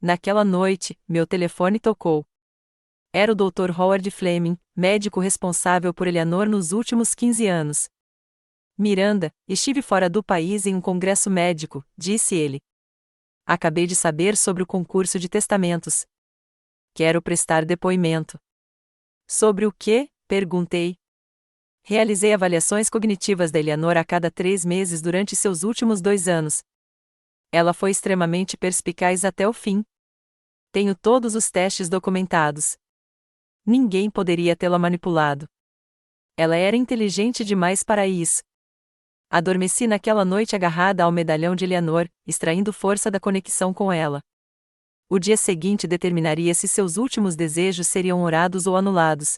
Naquela noite, meu telefone tocou. Era o Dr. Howard Fleming, médico responsável por Eleanor nos últimos 15 anos. Miranda, estive fora do país em um congresso médico, disse ele. Acabei de saber sobre o concurso de testamentos. Quero prestar depoimento. Sobre o quê? Perguntei. Realizei avaliações cognitivas da Eleanor a cada 3 meses durante seus últimos 2 anos. Ela foi extremamente perspicaz até o fim. Tenho todos os testes documentados. Ninguém poderia tê-la manipulado. Ela era inteligente demais para isso. Adormeci naquela noite agarrada ao medalhão de Eleanor, extraindo força da conexão com ela. O dia seguinte determinaria se seus últimos desejos seriam orados ou anulados.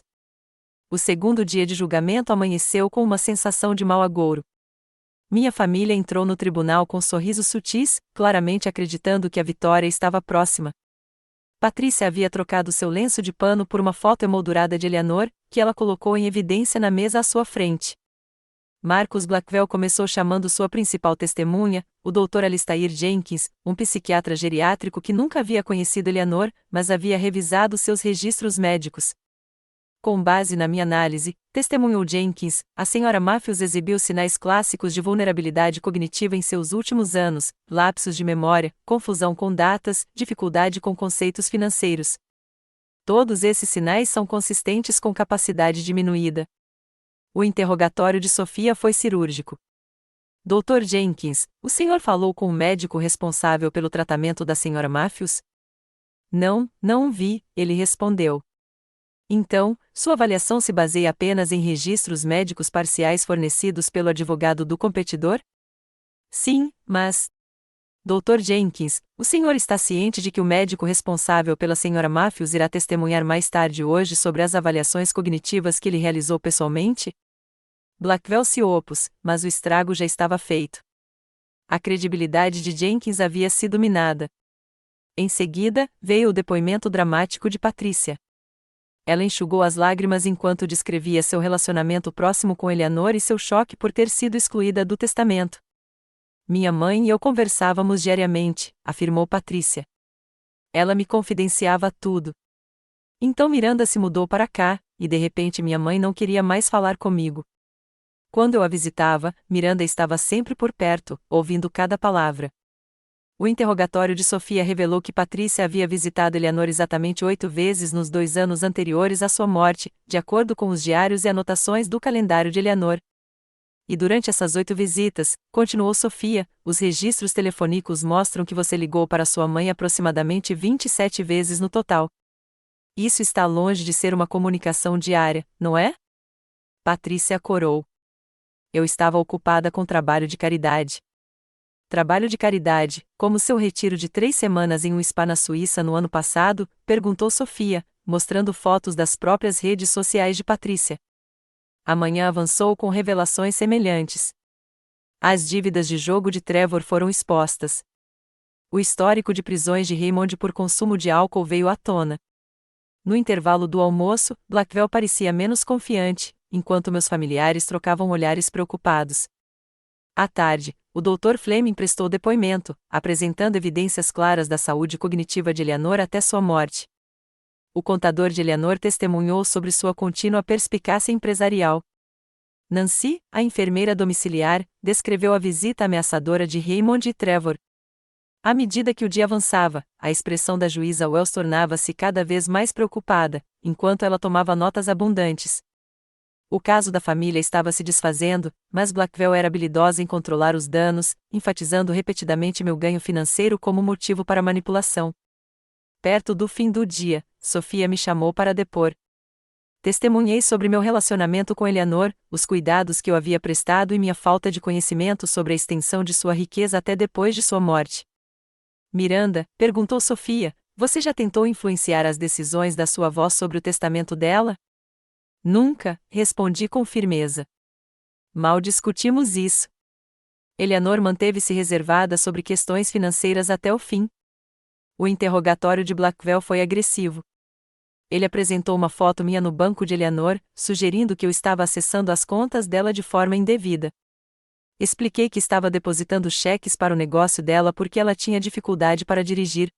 O segundo dia de julgamento amanheceu com uma sensação de mau agouro. Minha família entrou no tribunal com sorrisos sutis, claramente acreditando que a vitória estava próxima. Patrícia havia trocado seu lenço de pano por uma foto emoldurada de Eleanor, que ela colocou em evidência na mesa à sua frente. Marcus Blackwell começou chamando sua principal testemunha, o Dr. Alistair Jenkins, um psiquiatra geriátrico que nunca havia conhecido Eleanor, mas havia revisado seus registros médicos. Com base na minha análise, testemunhou Jenkins, a Sra. Matthews exibiu sinais clássicos de vulnerabilidade cognitiva em seus últimos anos: lapsos de memória, confusão com datas, dificuldade com conceitos financeiros. Todos esses sinais são consistentes com capacidade diminuída. O interrogatório de Sofia foi cirúrgico. Dr. Jenkins, o senhor falou com o médico responsável pelo tratamento da Sra. Matthews? Não, não vi, ele respondeu. Então, sua avaliação se baseia apenas em registros médicos parciais fornecidos pelo advogado do competidor? Sim, mas... Dr. Jenkins, o senhor está ciente de que o médico responsável pela Sra. Matthews irá testemunhar mais tarde hoje sobre as avaliações cognitivas que ele realizou pessoalmente? Blackwell se opôs, mas o estrago já estava feito. A credibilidade de Jenkins havia sido minada. Em seguida, veio o depoimento dramático de Patrícia. Ela enxugou as lágrimas enquanto descrevia seu relacionamento próximo com Eleanor e seu choque por ter sido excluída do testamento. Minha mãe e eu conversávamos diariamente, afirmou Patrícia. Ela me confidenciava tudo. Então Miranda se mudou para cá, e de repente minha mãe não queria mais falar comigo. Quando eu a visitava, Miranda estava sempre por perto, ouvindo cada palavra. O interrogatório de Sofia revelou que Patrícia havia visitado Eleanor exatamente 8 vezes nos 2 anos anteriores à sua morte, de acordo com os diários e anotações do calendário de Eleanor. E durante essas 8 visitas, continuou Sofia, os registros telefônicos mostram que você ligou para sua mãe aproximadamente 27 vezes no total. Isso está longe de ser uma comunicação diária, não é? Patrícia corou. Eu estava ocupada com trabalho de caridade. Trabalho de caridade, como seu retiro de 3 semanas em um spa na Suíça no ano passado? Perguntou Sofia, mostrando fotos das próprias redes sociais de Patrícia. Amanhã avançou com revelações semelhantes. As dívidas de jogo de Trevor foram expostas. O histórico de prisões de Raymond por consumo de álcool veio à tona. No intervalo do almoço, Blackwell parecia menos confiante, enquanto meus familiares trocavam olhares preocupados. À tarde, o Dr. Fleming prestou depoimento, apresentando evidências claras da saúde cognitiva de Eleanor até sua morte. O contador de Eleanor testemunhou sobre sua contínua perspicácia empresarial. Nancy, a enfermeira domiciliar, descreveu a visita ameaçadora de Raymond e Trevor. À medida que o dia avançava, a expressão da juíza Wells tornava-se cada vez mais preocupada, enquanto ela tomava notas abundantes. O caso da família estava se desfazendo, mas Blackwell era habilidosa em controlar os danos, enfatizando repetidamente meu ganho financeiro como motivo para manipulação. Perto do fim do dia, Sofia me chamou para depor. Testemunhei sobre meu relacionamento com Eleanor, os cuidados que eu havia prestado e minha falta de conhecimento sobre a extensão de sua riqueza até depois de sua morte. Miranda, perguntou Sofia, você já tentou influenciar as decisões da sua avó sobre o testamento dela? Nunca, respondi com firmeza. Mal discutimos isso. Eleanor manteve-se reservada sobre questões financeiras até o fim. O interrogatório de Blackwell foi agressivo. Ele apresentou uma foto minha no banco de Eleanor, sugerindo que eu estava acessando as contas dela de forma indevida. Expliquei que estava depositando cheques para o negócio dela porque ela tinha dificuldade para dirigir.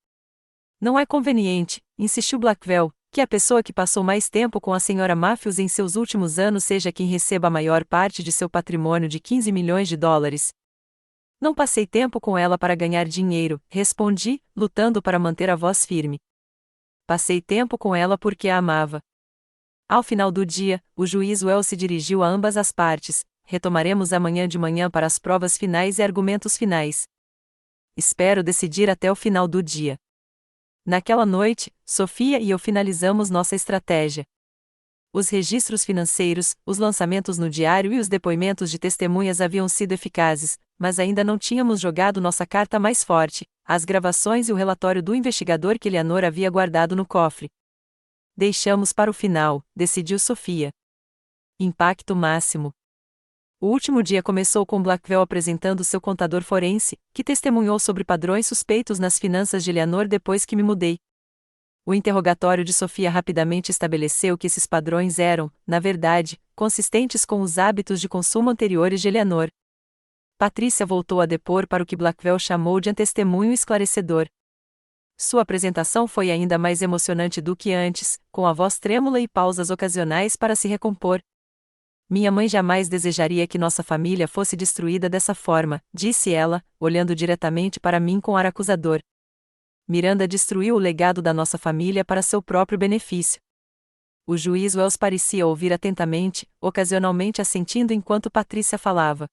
Não é conveniente, insistiu Blackwell, que a pessoa que passou mais tempo com a senhora Matthews em seus últimos anos seja quem receba a maior parte de seu patrimônio de 15 milhões de dólares. Não passei tempo com ela para ganhar dinheiro, respondi, lutando para manter a voz firme. Passei tempo com ela porque a amava. Ao final do dia, o juiz Wells se dirigiu a ambas as partes. Retomaremos amanhã de manhã para as provas finais e argumentos finais. Espero decidir até o final do dia. Naquela noite, Sofia e eu finalizamos nossa estratégia. Os registros financeiros, os lançamentos no diário e os depoimentos de testemunhas haviam sido eficazes, mas ainda não tínhamos jogado nossa carta mais forte, as gravações e o relatório do investigador que Eleanor havia guardado no cofre. Deixamos para o final, decidiu Sofia. Impacto máximo. O último dia começou com Blackwell apresentando seu contador forense, que testemunhou sobre padrões suspeitos nas finanças de Eleanor depois que me mudei. O interrogatório de Sofia rapidamente estabeleceu que esses padrões eram, na verdade, consistentes com os hábitos de consumo anteriores de Eleanor. Patrícia voltou a depor para o que Blackwell chamou de um testemunho esclarecedor. Sua apresentação foi ainda mais emocionante do que antes, com a voz trêmula e pausas ocasionais para se recompor. Minha mãe jamais desejaria que nossa família fosse destruída dessa forma, disse ela, olhando diretamente para mim com ar acusador. Miranda destruiu o legado da nossa família para seu próprio benefício. O juiz Wells parecia ouvir atentamente, ocasionalmente assentindo enquanto Patrícia falava.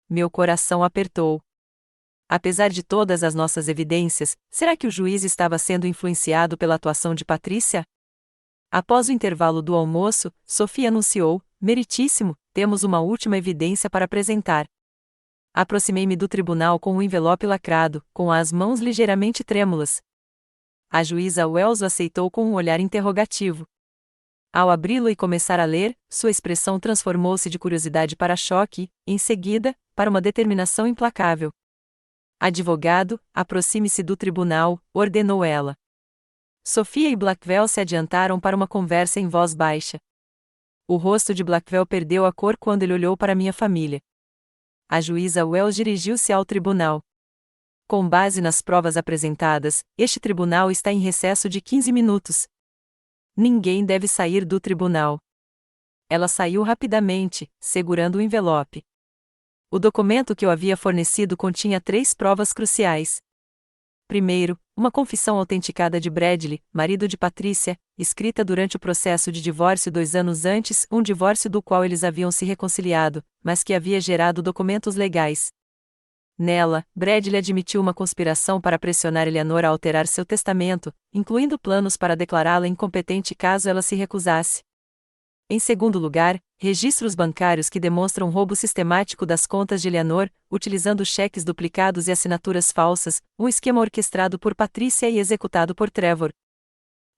Meu coração apertou. Apesar de todas as nossas evidências, será que o juiz estava sendo influenciado pela atuação de Patrícia? Após o intervalo do almoço, Sofia anunciou, meritíssimo, temos uma última evidência para apresentar. Aproximei-me do tribunal com um envelope lacrado, com as mãos ligeiramente trêmulas. A juíza Wells o aceitou com um olhar interrogativo. Ao abri-lo e começar a ler, sua expressão transformou-se de curiosidade para choque, e, em seguida, para uma determinação implacável. Advogado, aproxime-se do tribunal, ordenou ela. Sofia e Blackwell se adiantaram para uma conversa em voz baixa. O rosto de Blackwell perdeu a cor quando ele olhou para minha família. A juíza Wells dirigiu-se ao tribunal. Com base nas provas apresentadas, este tribunal está em recesso de 15 minutos. Ninguém deve sair do tribunal. Ela saiu rapidamente, segurando o envelope. O documento que eu havia fornecido continha 3 provas cruciais. Primeiro, uma confissão autenticada de Bradley, marido de Patrícia, escrita durante o processo de divórcio 2 anos antes, um divórcio do qual eles haviam se reconciliado, mas que havia gerado documentos legais. Nela, Bradley admitiu uma conspiração para pressionar Eleanor a alterar seu testamento, incluindo planos para declará-la incompetente caso ela se recusasse. Em segundo lugar, registros bancários que demonstram roubo sistemático das contas de Eleanor, utilizando cheques duplicados e assinaturas falsas, um esquema orquestrado por Patrícia e executado por Trevor.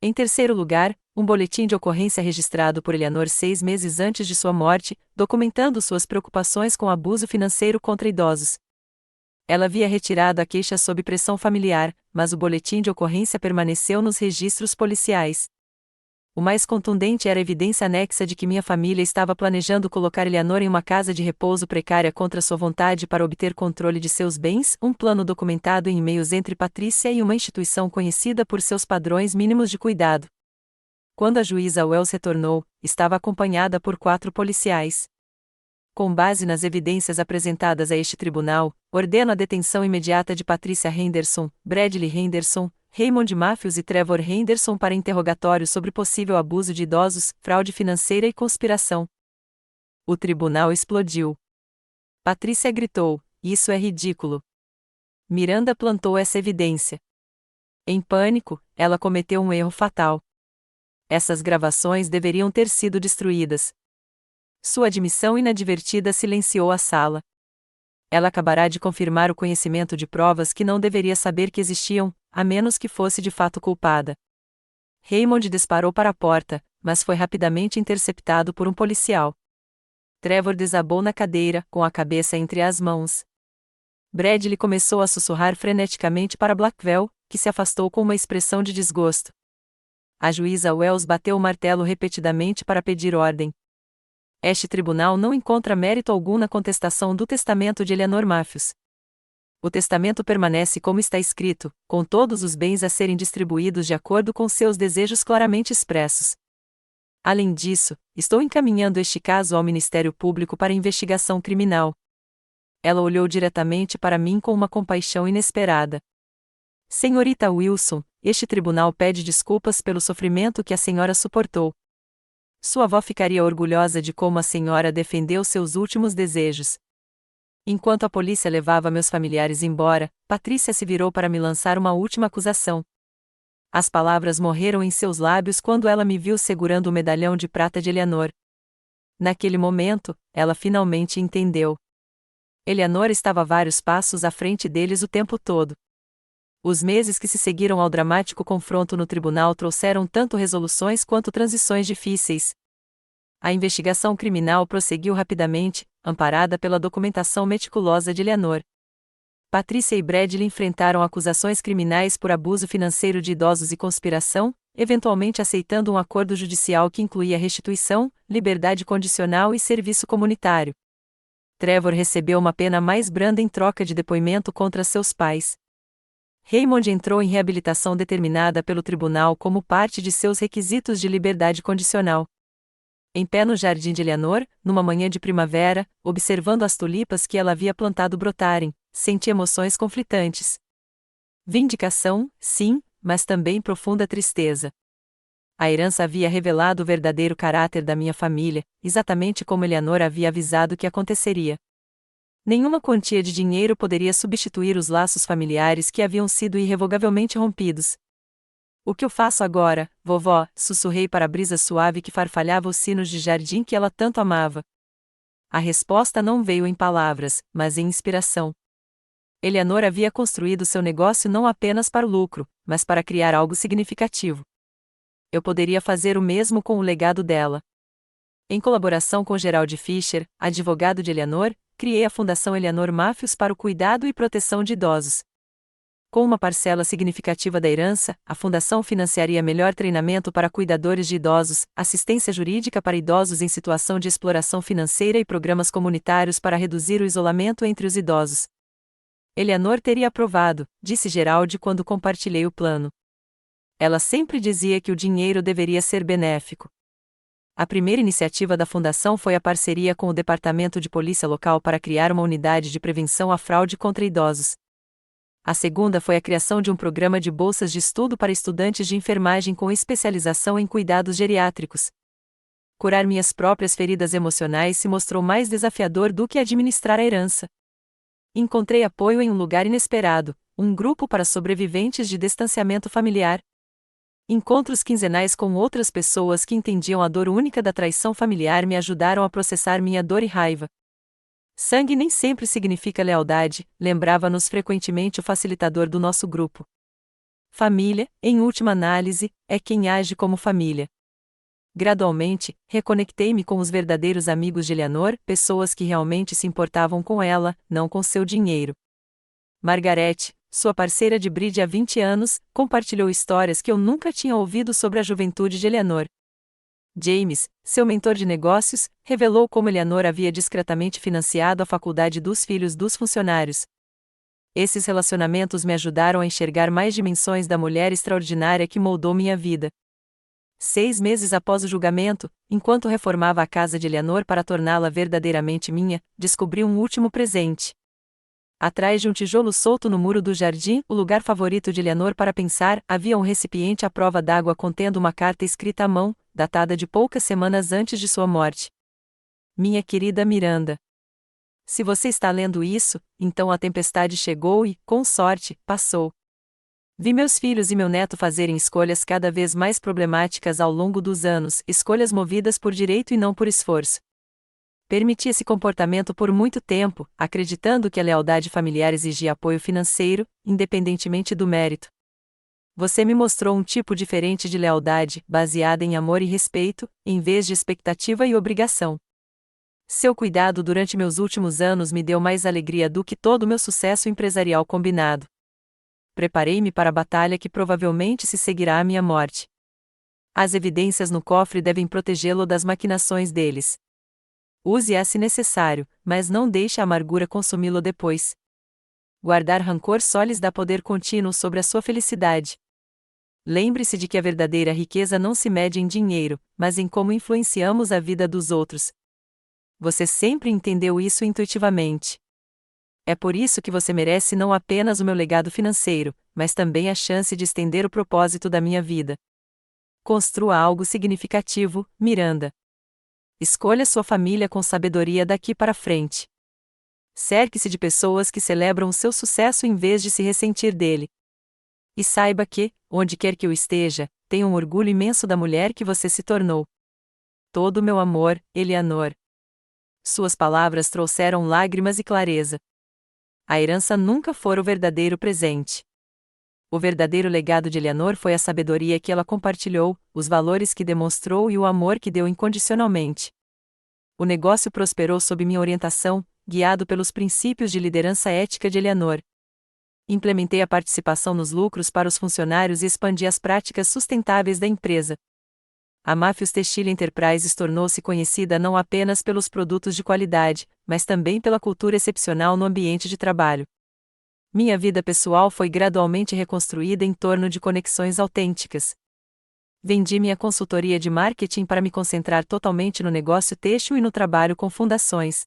Em terceiro lugar, um boletim de ocorrência registrado por Eleanor 6 meses antes de sua morte, documentando suas preocupações com abuso financeiro contra idosos. Ela havia retirado a queixa sob pressão familiar, mas o boletim de ocorrência permaneceu nos registros policiais. O mais contundente era a evidência anexa de que minha família estava planejando colocar Eleanor em uma casa de repouso precária contra sua vontade para obter controle de seus bens, um plano documentado em e-mails entre Patrícia e uma instituição conhecida por seus padrões mínimos de cuidado. Quando a juíza Wells retornou, estava acompanhada por 4 policiais. Com base nas evidências apresentadas a este tribunal, ordeno a detenção imediata de Patrícia Henderson, Bradley Henderson, Raymond Matthews e Trevor Henderson para interrogatório sobre possível abuso de idosos, fraude financeira e conspiração. O tribunal explodiu. Patrícia gritou: "Isso é ridículo." Miranda plantou essa evidência. Em pânico, ela cometeu um erro fatal. Essas gravações deveriam ter sido destruídas. Sua admissão inadvertida silenciou a sala. Ela acabará de confirmar o conhecimento de provas que não deveria saber que existiam, a menos que fosse de fato culpada. Raymond disparou para a porta, mas foi rapidamente interceptado por um policial. Trevor desabou na cadeira, com a cabeça entre as mãos. Bradley começou a sussurrar freneticamente para Blackwell, que se afastou com uma expressão de desgosto. A juíza Wells bateu o martelo repetidamente para pedir ordem. Este tribunal não encontra mérito algum na contestação do testamento de Eleanor Matthews. O testamento permanece como está escrito, com todos os bens a serem distribuídos de acordo com seus desejos claramente expressos. Além disso, estou encaminhando este caso ao Ministério Público para investigação criminal. Ela olhou diretamente para mim com uma compaixão inesperada. Senhorita Wilson, este tribunal pede desculpas pelo sofrimento que a senhora suportou. Sua avó ficaria orgulhosa de como a senhora defendeu seus últimos desejos. Enquanto a polícia levava meus familiares embora, Patrícia se virou para me lançar uma última acusação. As palavras morreram em seus lábios quando ela me viu segurando o medalhão de prata de Eleanor. Naquele momento, ela finalmente entendeu. Eleanor estava vários passos à frente deles o tempo todo. Os meses que se seguiram ao dramático confronto no tribunal trouxeram tanto resoluções quanto transições difíceis. A investigação criminal prosseguiu rapidamente, amparada pela documentação meticulosa de Eleanor. Patrícia e Bradley enfrentaram acusações criminais por abuso financeiro de idosos e conspiração, eventualmente aceitando um acordo judicial que incluía restituição, liberdade condicional e serviço comunitário. Trevor recebeu uma pena mais branda em troca de depoimento contra seus pais. Raymond entrou em reabilitação determinada pelo tribunal como parte de seus requisitos de liberdade condicional. Em pé no jardim de Eleanor, numa manhã de primavera, observando as tulipas que ela havia plantado brotarem, senti emoções conflitantes. Vindicação, sim, mas também profunda tristeza. A herança havia revelado o verdadeiro caráter da minha família, exatamente como Eleanor havia avisado que aconteceria. Nenhuma quantia de dinheiro poderia substituir os laços familiares que haviam sido irrevogavelmente rompidos. "O que eu faço agora, vovó?", sussurrei para a brisa suave que farfalhava os sinos de jardim que ela tanto amava. A resposta não veio em palavras, mas em inspiração. Eleanor havia construído seu negócio não apenas para o lucro, mas para criar algo significativo. Eu poderia fazer o mesmo com o legado dela. Em colaboração com Gerald Fisher, advogado de Eleanor, criei a Fundação Eleanor Matthews para o cuidado e proteção de idosos. Com uma parcela significativa da herança, a fundação financiaria melhor treinamento para cuidadores de idosos, assistência jurídica para idosos em situação de exploração financeira e programas comunitários para reduzir o isolamento entre os idosos. Eleanor teria aprovado, disse Gerald quando compartilhei o plano. Ela sempre dizia que o dinheiro deveria ser benéfico. A primeira iniciativa da fundação foi a parceria com o Departamento de Polícia Local para criar uma unidade de prevenção à fraude contra idosos. A segunda foi a criação de um programa de bolsas de estudo para estudantes de enfermagem com especialização em cuidados geriátricos. Curar minhas próprias feridas emocionais se mostrou mais desafiador do que administrar a herança. Encontrei apoio em um lugar inesperado, um grupo para sobreviventes de distanciamento familiar. Encontros quinzenais com outras pessoas que entendiam a dor única da traição familiar me ajudaram a processar minha dor e raiva. Sangue nem sempre significa lealdade, lembrava-nos frequentemente o facilitador do nosso grupo. Família, em última análise, é quem age como família. Gradualmente, reconectei-me com os verdadeiros amigos de Eleanor, pessoas que realmente se importavam com ela, não com seu dinheiro. Margaret, sua parceira de bridge há 20 anos, compartilhou histórias que eu nunca tinha ouvido sobre a juventude de Eleanor. James, seu mentor de negócios, revelou como Eleanor havia discretamente financiado a faculdade dos filhos dos funcionários. Esses relacionamentos me ajudaram a enxergar mais dimensões da mulher extraordinária que moldou minha vida. 6 meses após o julgamento, enquanto reformava a casa de Eleanor para torná-la verdadeiramente minha, descobri um último presente. Atrás de um tijolo solto no muro do jardim, o lugar favorito de Eleanor para pensar, havia um recipiente à prova d'água contendo uma carta escrita à mão, datada de poucas semanas antes de sua morte. Minha querida Miranda. Se você está lendo isso, então a tempestade chegou e, com sorte, passou. Vi meus filhos e meu neto fazerem escolhas cada vez mais problemáticas ao longo dos anos, escolhas movidas por direito e não por esforço. Permiti esse comportamento por muito tempo, acreditando que a lealdade familiar exigia apoio financeiro, independentemente do mérito. Você me mostrou um tipo diferente de lealdade, baseada em amor e respeito, em vez de expectativa e obrigação. Seu cuidado durante meus últimos anos me deu mais alegria do que todo o meu sucesso empresarial combinado. Preparei-me para a batalha que provavelmente se seguirá à minha morte. As evidências no cofre devem protegê-lo das maquinações deles. Use-a se necessário, mas não deixe a amargura consumi-lo depois. Guardar rancor só lhes dá poder contínuo sobre a sua felicidade. Lembre-se de que a verdadeira riqueza não se mede em dinheiro, mas em como influenciamos a vida dos outros. Você sempre entendeu isso intuitivamente. É por isso que você merece não apenas o meu legado financeiro, mas também a chance de estender o propósito da minha vida. Construa algo significativo, Miranda. Escolha sua família com sabedoria daqui para frente. Cerque-se de pessoas que celebram o seu sucesso em vez de se ressentir dele. E saiba que, onde quer que eu esteja, tenho um orgulho imenso da mulher que você se tornou. Todo o meu amor, Eleanor. Suas palavras trouxeram lágrimas e clareza. A herança nunca fora o verdadeiro presente. O verdadeiro legado de Eleanor foi a sabedoria que ela compartilhou, os valores que demonstrou e o amor que deu incondicionalmente. O negócio prosperou sob minha orientação, guiado pelos princípios de liderança ética de Eleanor. Implementei a participação nos lucros para os funcionários e expandi as práticas sustentáveis da empresa. A Matthews Textile Enterprises tornou-se conhecida não apenas pelos produtos de qualidade, mas também pela cultura excepcional no ambiente de trabalho. Minha vida pessoal foi gradualmente reconstruída em torno de conexões autênticas. Vendi minha consultoria de marketing para me concentrar totalmente no negócio têxtil e no trabalho com fundações.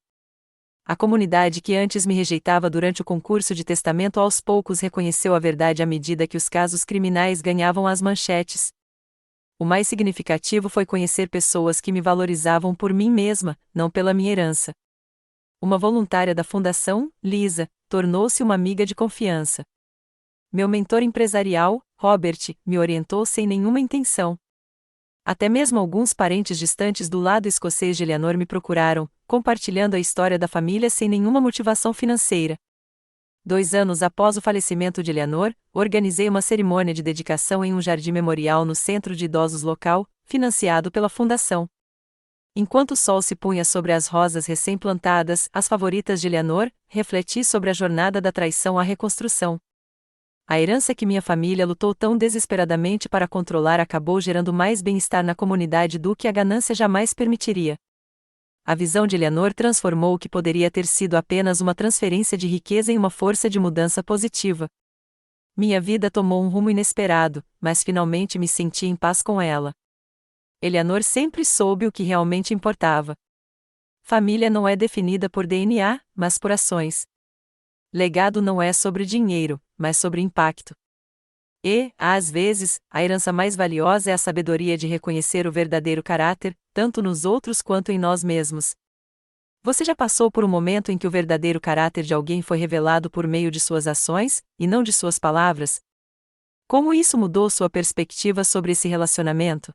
A comunidade que antes me rejeitava durante o concurso de testamento aos poucos reconheceu a verdade à medida que os casos criminais ganhavam as manchetes. O mais significativo foi conhecer pessoas que me valorizavam por mim mesma, não pela minha herança. Uma voluntária da fundação, Lisa, tornou-se uma amiga de confiança. Meu mentor empresarial, Robert, me orientou sem nenhuma intenção. Até mesmo alguns parentes distantes do lado escocês de Eleanor me procuraram, compartilhando a história da família sem nenhuma motivação financeira. 2 anos após o falecimento de Eleanor, organizei uma cerimônia de dedicação em um jardim memorial no centro de idosos local, financiado pela fundação. Enquanto o sol se punha sobre as rosas recém-plantadas, as favoritas de Eleanor, refleti sobre a jornada da traição à reconstrução. A herança que minha família lutou tão desesperadamente para controlar acabou gerando mais bem-estar na comunidade do que a ganância jamais permitiria. A visão de Eleanor transformou o que poderia ter sido apenas uma transferência de riqueza em uma força de mudança positiva. Minha vida tomou um rumo inesperado, mas finalmente me senti em paz com ela. Eleanor sempre soube o que realmente importava. Família não é definida por DNA, mas por ações. Legado não é sobre dinheiro, mas sobre impacto. E, às vezes, a herança mais valiosa é a sabedoria de reconhecer o verdadeiro caráter, tanto nos outros quanto em nós mesmos. Você já passou por um momento em que o verdadeiro caráter de alguém foi revelado por meio de suas ações, e não de suas palavras? Como isso mudou sua perspectiva sobre esse relacionamento?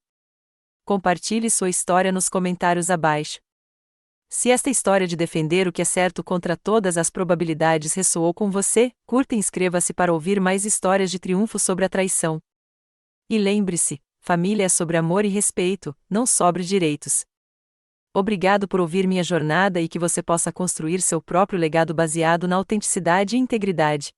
Compartilhe sua história nos comentários abaixo. Se esta história de defender o que é certo contra todas as probabilidades ressoou com você, curta e inscreva-se para ouvir mais histórias de triunfo sobre a traição. E lembre-se, família é sobre amor e respeito, não sobre direitos. Obrigado por ouvir minha jornada e que você possa construir seu próprio legado baseado na autenticidade e integridade.